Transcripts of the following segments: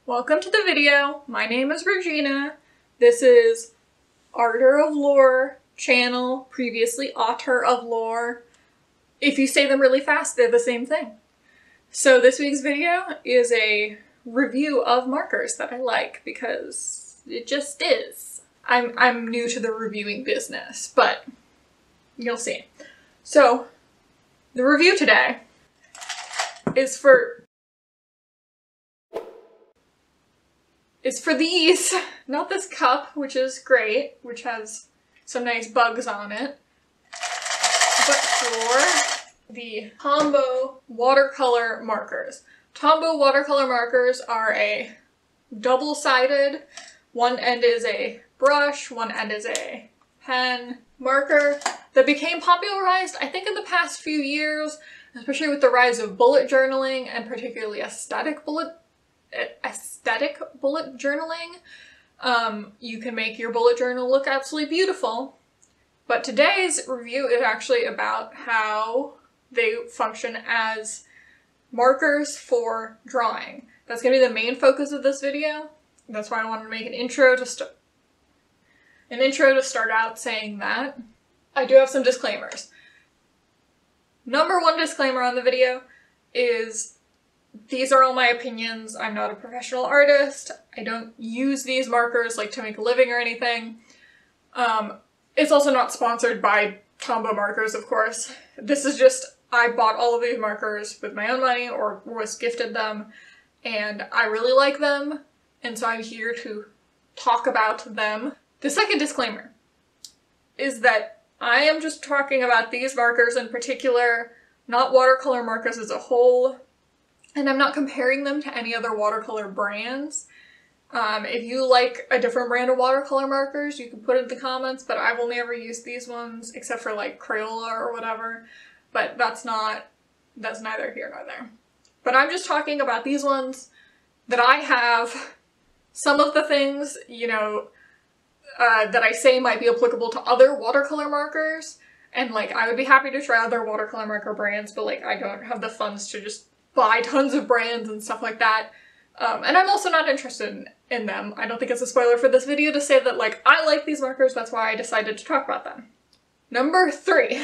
Welcome to the video. My name is Regina. This is Arter of Lore channel, previously Author of Lore. If you say them really fast, they're the same thing. So this week's video is a review of markers that I like because it just is. I'm new to the reviewing business, but you'll see. So the review today is for these, not this cup, which is great, which has some nice bugs on it, but for the Tombow watercolor markers. Tombow watercolor markers are a double-sided, one end is a brush, one end is a pen marker that became popularized, I think, in the past few years, especially with the rise of bullet journaling and particularly aesthetic bullet journaling. You can make your bullet journal look absolutely beautiful. But today's review is actually about how they function as markers for drawing. That's going to be the main focus of this video. That's why I wanted to make an intro to start out saying that. I do have some disclaimers. Number one disclaimer on the video is these are all my opinions. I'm not a professional artist. I don't use these markers like to make a living or anything. It's also not sponsored by Tombow markers, of course. This is just, I bought all of these markers with my own money or was gifted them, and I really like them, and so I'm here to talk about them. The second disclaimer is that I am just talking about these markers in particular, not watercolor markers as a whole. And I'm not comparing them to any other watercolor brands. If you like a different brand of watercolor markers, you can put it in the comments, but I've only ever used these ones, except for like Crayola or whatever. But that's neither here nor there. But I'm just talking about these ones that I have. Some of the things, you know, that I say might be applicable to other watercolor markers. And like, I would be happy to try other watercolor marker brands, but like, I don't have the funds to just buy tons of brands and stuff like that. And I'm also not interested in them. I don't think it's a spoiler for this video to say that, like, I like these markers, that's why I decided to talk about them. Number 3.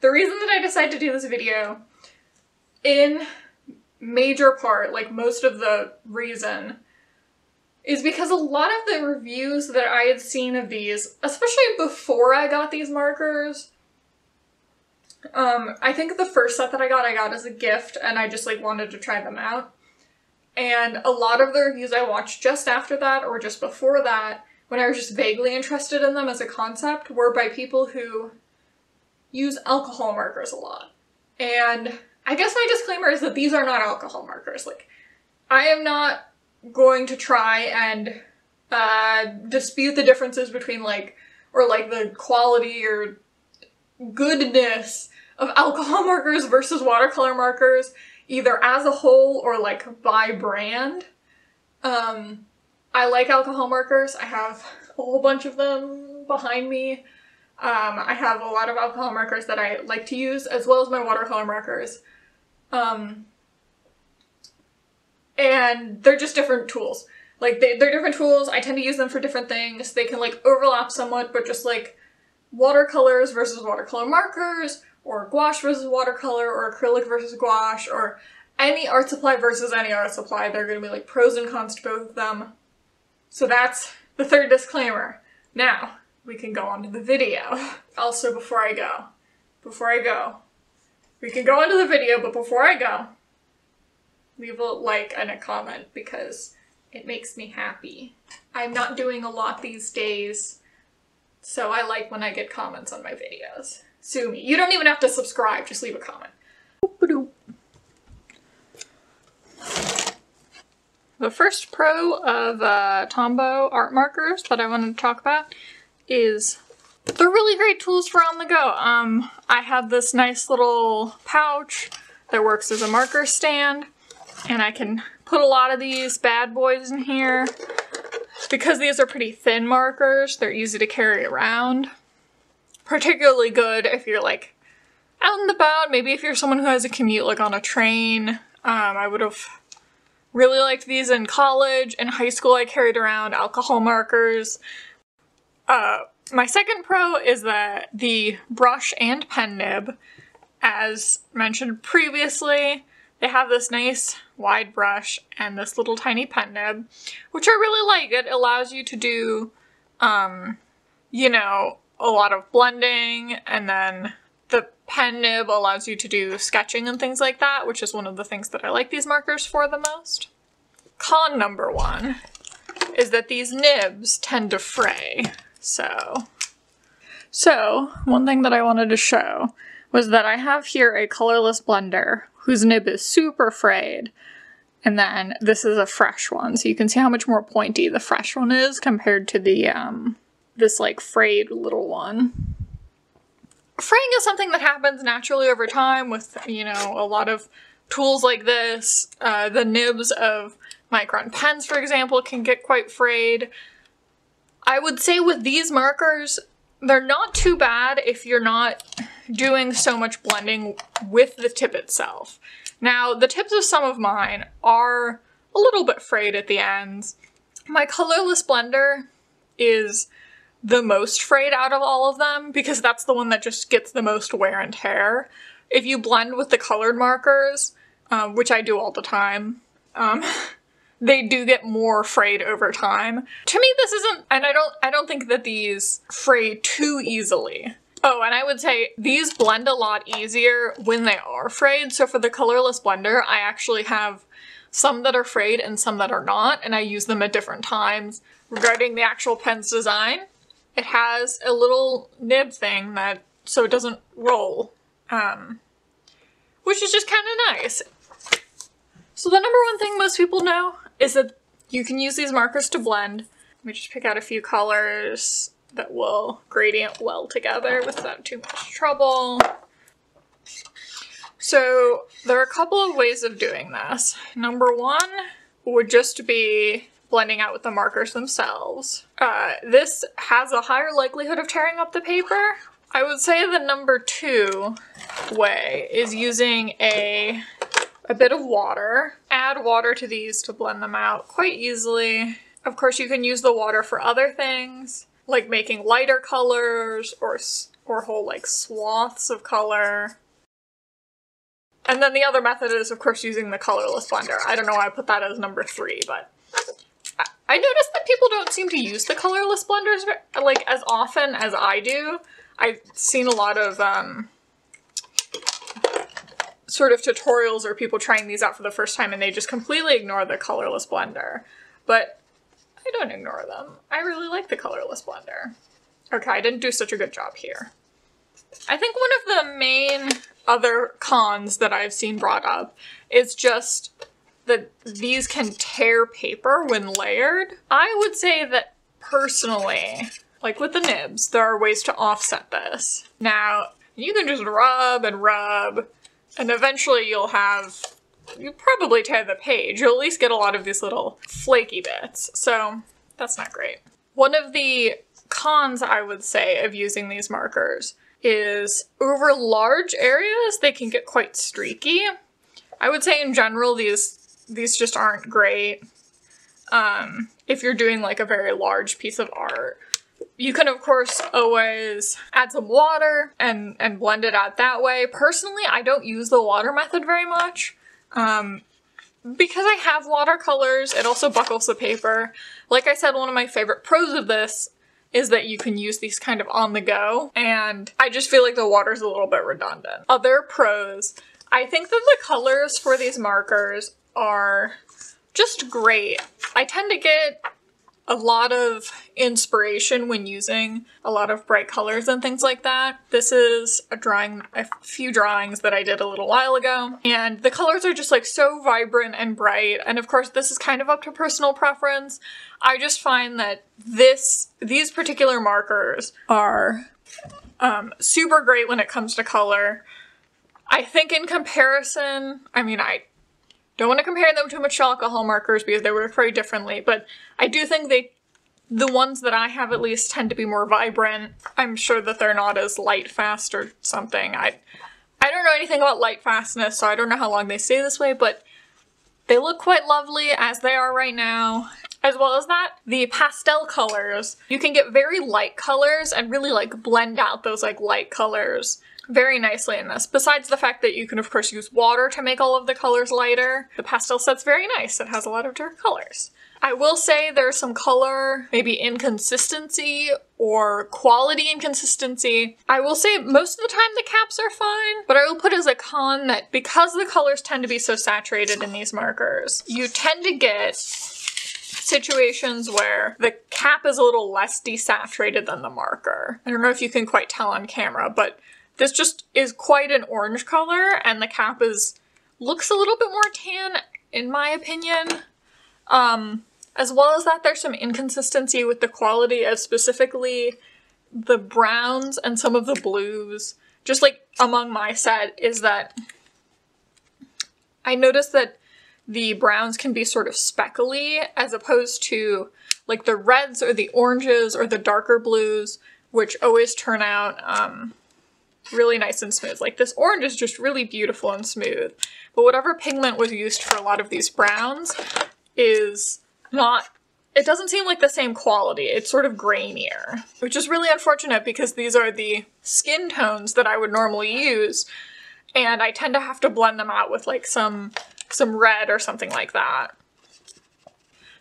The reason that I decided to do this video, in major part, like most of the reason, is because a lot of the reviews that I had seen of these, especially before I got these markers, I think the first set that I got as a gift, and I just like wanted to try them out. And a lot of the reviews I watched just after that, or just before that, when I was just vaguely interested in them as a concept, were by people who use alcohol markers a lot. And I guess my disclaimer is that these are not alcohol markers. Like, I am not going to try and dispute the differences between the quality or goodness of alcohol markers versus watercolor markers, either as a whole or like by brand. I like alcohol markers. I have a whole bunch of them behind me. I have a lot of alcohol markers that I like to use, as well as my watercolor markers. And they're just different tools. Like, they're different tools. I tend to use them for different things. They can like overlap somewhat, but just like watercolors versus watercolor markers, or gouache versus watercolor, or acrylic versus gouache, or any art supply versus any art supply. There are going to be like pros and cons to both of them. So that's the third disclaimer. Now, we can go on to the video. Also, before I go, we can go on to the video, but before I go, leave a like and a comment because it makes me happy. I'm not doing a lot these days, so I like when I get comments on my videos. Sue me. You don't even have to subscribe, just leave a comment. The first pro of Tombow art markers that I wanted to talk about is they're really great tools for on the go. I have this nice little pouch that works as a marker stand, and I can put a lot of these bad boys in here. Because these are pretty thin markers, they're easy to carry around. Particularly good if you're like out and about, maybe if you're someone who has a commute like on a train. I would have Really liked these in college. In high school, I carried around alcohol markers. My second pro is that the brush and pen nib, as mentioned previously, they have this nice wide brush and this little tiny pen nib, which I really like. It allows you to do, you know, a lot of blending, and then the pen nib allows you to do sketching and things like that, which is one of the things that I like these markers for the most. Con number one is that these nibs tend to fray. So one thing that I wanted to show was that I have here a colorless blender whose nib is super frayed, and then this is a fresh one, so you can see how much more pointy the fresh one is compared to the this like frayed little one. Fraying is something that happens naturally over time with, you know, a lot of tools like this. The nibs of micron pens, for example, can get quite frayed. I would say with these markers, they're not too bad if you're not doing so much blending with the tip itself. Now, the tips of some of mine are a little bit frayed at the ends. My colorless blender is the most frayed out of all of them because that's the one that just gets the most wear and tear. If you blend with the colored markers, which I do all the time, they do get more frayed over time. To me, this isn't, and I don't think that these fray too easily. Oh, and I would say these blend a lot easier when they are frayed. So for the colorless blender, I actually have some that are frayed and some that are not, and I use them at different times. Regarding the actual pen's design, it has a little nib thing that, so it doesn't roll, which is just kind of nice. So the number one thing most people know is that you can use these markers to blend. Let me just pick out a few colors that will gradient well together without too much trouble. So there are a couple of ways of doing this. Number one would just be blending out with the markers themselves. This has a higher likelihood of tearing up the paper. I would say the number two way is using a bit of water. Add water to these to blend them out quite easily. Of course, you can use the water for other things, like making lighter colors or whole like swaths of color. And then the other method is, of course, using the colorless blender. I don't know why I put that as number three, but I noticed that people don't seem to use the colorless blenders like as often as I do. I've seen a lot of sort of tutorials or people trying these out for the first time and they just completely ignore the colorless blender. But I don't ignore them. I really like the colorless blender. Okay, I didn't do such a good job here. I think one of the main other cons that I've seen brought up is just that these can tear paper when layered. I would say that personally, like with the nibs, there are ways to offset this. Now, you can just rub and rub, and eventually you'll probably tear the page. You'll at least get a lot of these little flaky bits, so that's not great. One of the cons, I would say, of using these markers is over large areas, they can get quite streaky. I would say in general, these just aren't great if you're doing like a very large piece of art. You can, of course, always add some water and blend it out that way. Personally, I don't use the water method very much. Because I have watercolors, it also buckles the paper. Like I said, one of my favorite pros of this is that you can use these kind of on the go, and I just feel like the water's a little bit redundant. Other pros, I think that the colors for these markers are just great. I tend to get a lot of inspiration when using a lot of bright colors and things like that. This is a few drawings that I did a little while ago, and the colors are just like so vibrant and bright, and of course this is kind of up to personal preference. I just find that these particular markers are super great when it comes to color. I think in comparison, I mean, I don't want to compare them too much to alcohol markers because they work very differently, but I do think the ones that I have at least tend to be more vibrant. I'm sure that they're not as light fast or something. I don't know anything about light fastness, so I don't know how long they stay this way, but They look quite lovely as they are right now. As well as that, the pastel colors, you can get very light colors and really like blend out those like light colors very nicely in this. Besides the fact that you can of course use water to make all of the colors lighter, the pastel set's very nice. It has a lot of dark colors. I will say there's some color, maybe inconsistency or quality inconsistency. I will say most of the time the caps are fine, but I will put as a con that because the colors tend to be so saturated in these markers, you tend to get situations where the cap is a little less desaturated than the marker. I don't know if you can quite tell on camera, but this just is quite an orange color and the cap looks a little bit more tan in my opinion. As well as that, there's some inconsistency with the quality of specifically the browns and some of the blues. Just like among my set is that I noticed that the browns can be sort of speckly as opposed to like the reds or the oranges or the darker blues, which always turn out really nice and smooth. Like this orange is just really beautiful and smooth, but whatever pigment was used for a lot of these browns is not, it doesn't seem like the same quality. It's sort of grainier, which is really unfortunate because these are the skin tones that I would normally use, and I tend to have to blend them out with like some red or something like that.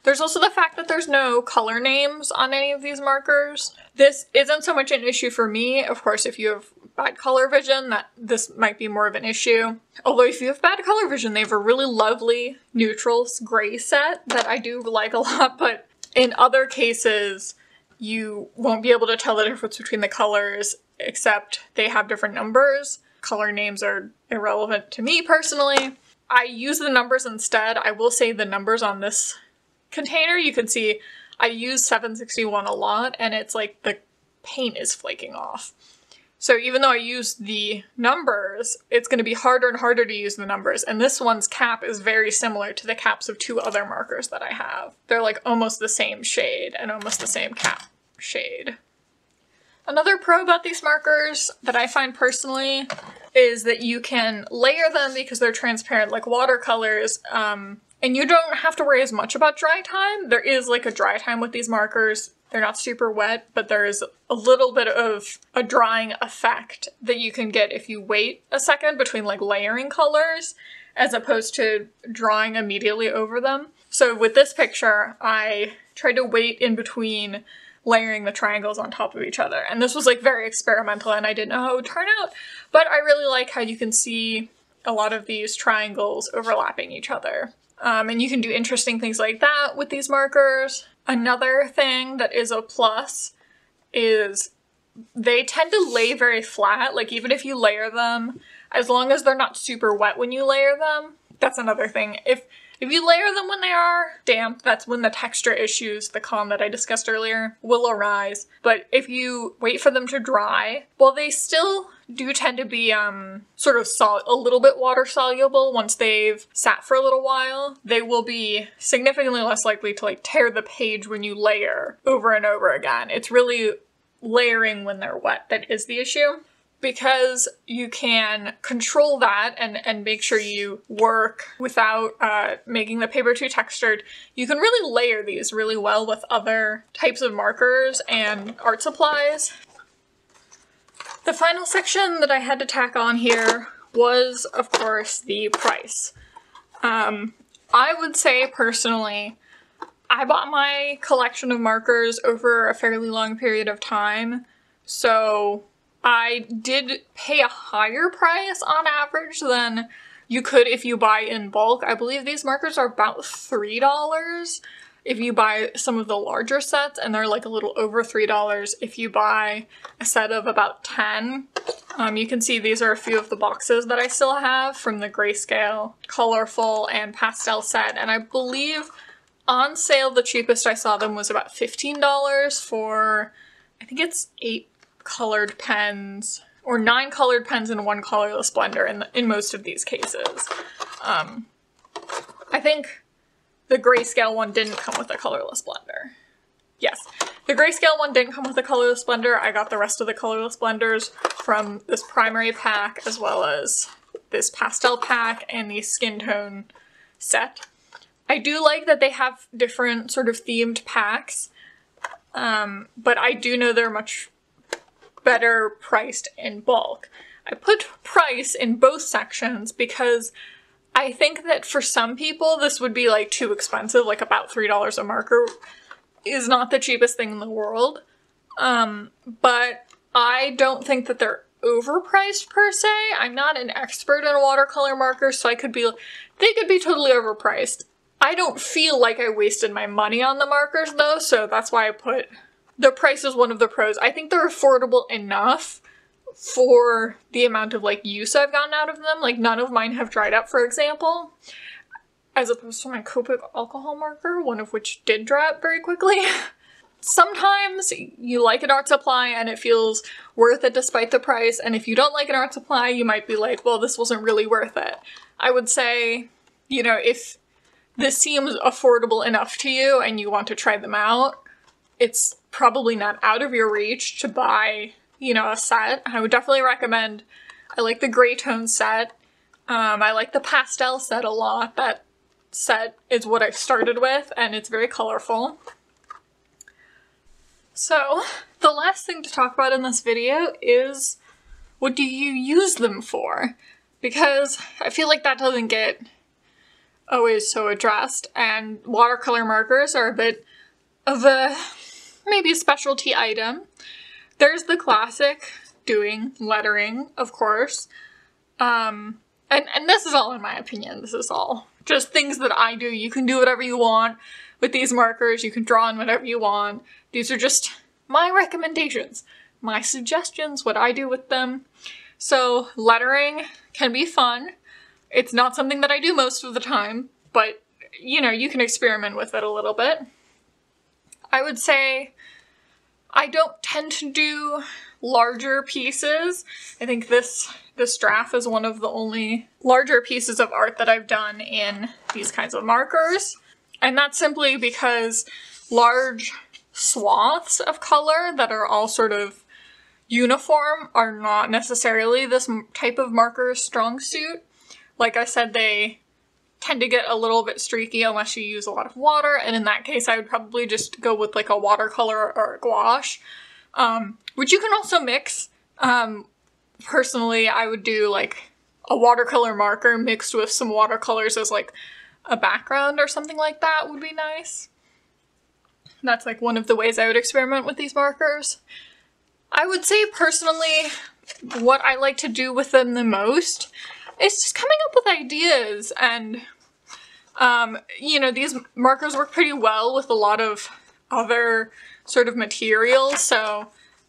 There's also the fact that there's no color names on any of these markers. This isn't so much an issue for me. Of course, if you have bad color vision, this might be more of an issue. Although if you have bad color vision, they have a really lovely neutrals gray set that I do like a lot, but in other cases, you won't be able to tell the difference between the colors except they have different numbers. Color names are irrelevant to me personally. I use the numbers instead. I will say the numbers on this container, you can see I use 761 a lot and it's like the paint is flaking off. So even though I use the numbers, it's going to be harder and harder to use the numbers. And this one's cap is very similar to the caps of two other markers that I have. They're like almost the same shade and almost the same cap shade. Another pro about these markers that I find personally is that you can layer them because they're transparent like watercolors, and you don't have to worry as much about dry time. There is like a dry time with these markers. They're not super wet, but there is a little bit of a drying effect that you can get if you wait a second between like layering colors as opposed to drawing immediately over them. So with this picture, I tried to wait in between layering the triangles on top of each other. And this was like very experimental and I didn't know how it would turn out, but I really like how you can see a lot of these triangles overlapping each other. And you can do interesting things like that with these markers. Another thing that is a plus is they tend to lay very flat. Like even if you layer them, as long as they're not super wet when you layer them, that's another thing. If you layer them when they are damp, that's when the texture issues, the con that I discussed earlier, will arise. But if you wait for them to dry, well, they still do tend to be sort of a little bit water soluble once they've sat for a little while. They will be significantly less likely to like tear the page when you layer over and over again. It's really layering when they're wet that is the issue. Because you can control that and make sure you work without making the paper too textured, you can really layer these really well with other types of markers and art supplies. The final section that I had to tack on here was, of course, the price. I would say personally, I bought my collection of markers over a fairly long period of time, so I did pay a higher price on average than you could if you buy in bulk. I believe these markers are about $3 if you buy some of the larger sets, and they're like a little over $3 if you buy a set of about 10. You can see these are a few of the boxes that I still have from the grayscale, colorful, and pastel set, and I believe on sale the cheapest I saw them was about $15 for, I think it's 8 colored pens, or 9 colored pens and 1 colorless blender in most of these cases. I think the grayscale one didn't come with a colorless blender. Yes, the grayscale one didn't come with a colorless blender. I got the rest of the colorless blenders from this primary pack as well as this pastel pack and the skin tone set. I do like that they have different sort of themed packs, but I do know they're much better priced in bulk. I put price in both sections because I think that for some people this would be like too expensive, like about $3 a marker is not the cheapest thing in the world. But I don't think that they're overpriced per se. I'm not an expert in watercolor markers, so they could be totally overpriced. I don't feel like I wasted my money on the markers though, so that's why I put the price as one of the pros. I think they're affordable enough for the amount of like use I've gotten out of them. Like none of mine have dried up, for example, as opposed to my Copic alcohol marker, one of which did dry up very quickly. Sometimes you like an art supply and it feels worth it despite the price, and if you don't like an art supply, you might be like, well, this wasn't really worth it. I would say, you know, if this seems affordable enough to you and you want to try them out, it's probably not out of your reach to buy, you know, a set. I would definitely recommend, I like the gray tone set. I like the pastel set a lot. That set is what I started with and it's very colorful. So, the last thing to talk about in this video is, what do you use them for? Because I feel like that doesn't get always so addressed, and watercolor markers are a bit of a, maybe a specialty item. There's the classic doing lettering, of course, and this is all in my opinion. This is all just things that I do. You can do whatever you want with these markers. You can draw on whatever you want. These are just my recommendations, my suggestions, what I do with them. So lettering can be fun. It's not something that I do most of the time, but you know, you can experiment with it a little bit. I would say I don't tend to do larger pieces. I think this draft is one of the only larger pieces of art that I've done in these kinds of markers. And that's simply because large swaths of color that are all sort of uniform are not necessarily this type of marker's strong suit. Like I said, they tend to get a little bit streaky unless you use a lot of water, and in that case I would probably just go with like a watercolor or a gouache, which you can also mix. Personally, I would do like a watercolor marker mixed with some watercolors as like a background or something like that would be nice. That's like one of the ways I would experiment with these markers. I would say personally, what I like to do with them the most is just coming up with ideas, and you know, these markers work pretty well with a lot of other sort of materials, so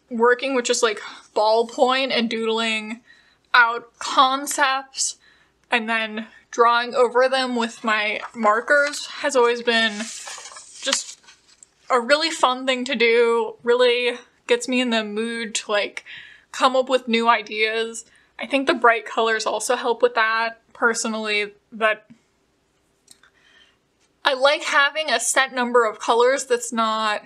working with just like ballpoint and doodling out concepts and then drawing over them with my markers has always been just a really fun thing to do. Really gets me in the mood to like come up with new ideas. I think the bright colors also help with that, personally, that I like having a set number of colors that's not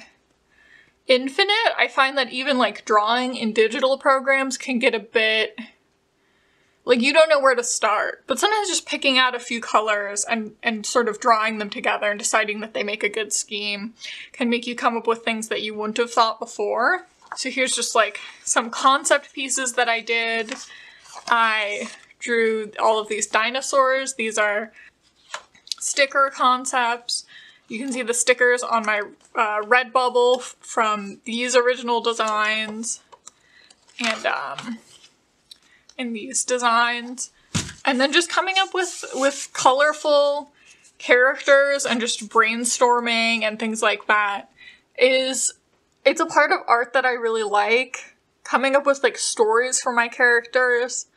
infinite. I find that even like drawing in digital programs can get a bit, like you don't know where to start, but sometimes just picking out a few colors and sort of drawing them together and deciding that they make a good scheme can make you come up with things that you wouldn't have thought before. So here's just like some concept pieces that I did. I drew all of these dinosaurs. These are sticker concepts. You can see the stickers on my Redbubble from these original designs and in these designs. And then just coming up with colorful characters and just brainstorming and things like that it's a part of art that I really like. Coming up with like stories for my characters.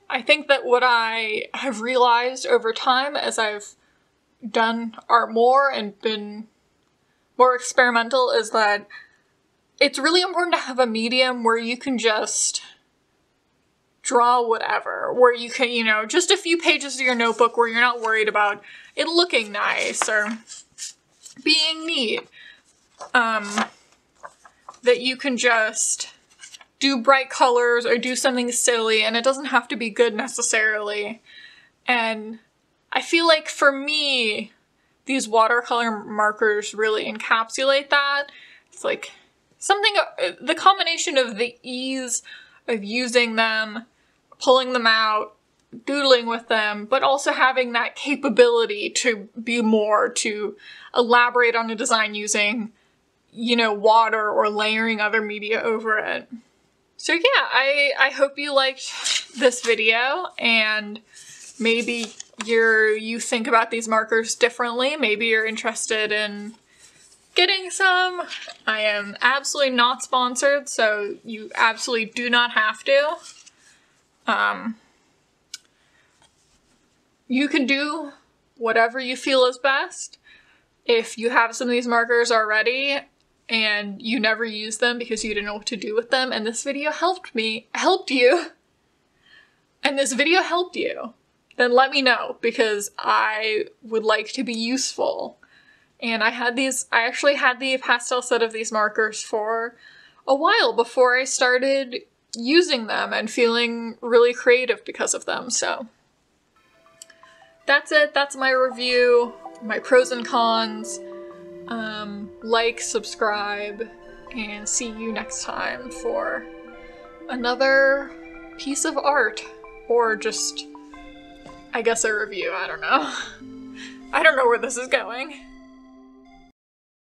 I think that what I have realized over time as I've done art more and been more experimental is that it's really important to have a medium where you can just draw whatever, where you can, you know, just a few pages of your notebook where you're not worried about it looking nice or being neat. That you can just do bright colors or do something silly and it doesn't have to be good necessarily. And I feel like for me, these watercolor markers really encapsulate that. It's like something, the combination of the ease of using them, pulling them out, doodling with them, but also having that capability to be more, to elaborate on a design using, you know, water or layering other media over it. So yeah, I hope you liked this video, and maybe you think about these markers differently. Maybe you're interested in getting some. I am absolutely not sponsored, so you absolutely do not have to. You can do whatever you feel is best. If you have some of these markers already and you never use them because you didn't know what to do with them, and this video helped you, then let me know, because I would like to be useful. And I actually had the pastel set of these markers for a while before I started using them and feeling really creative because of them, so. That's it, that's my review, my pros and cons. Like, subscribe, and see you next time for another piece of art. Or just, I guess, a review, I don't know. I don't know where this is going.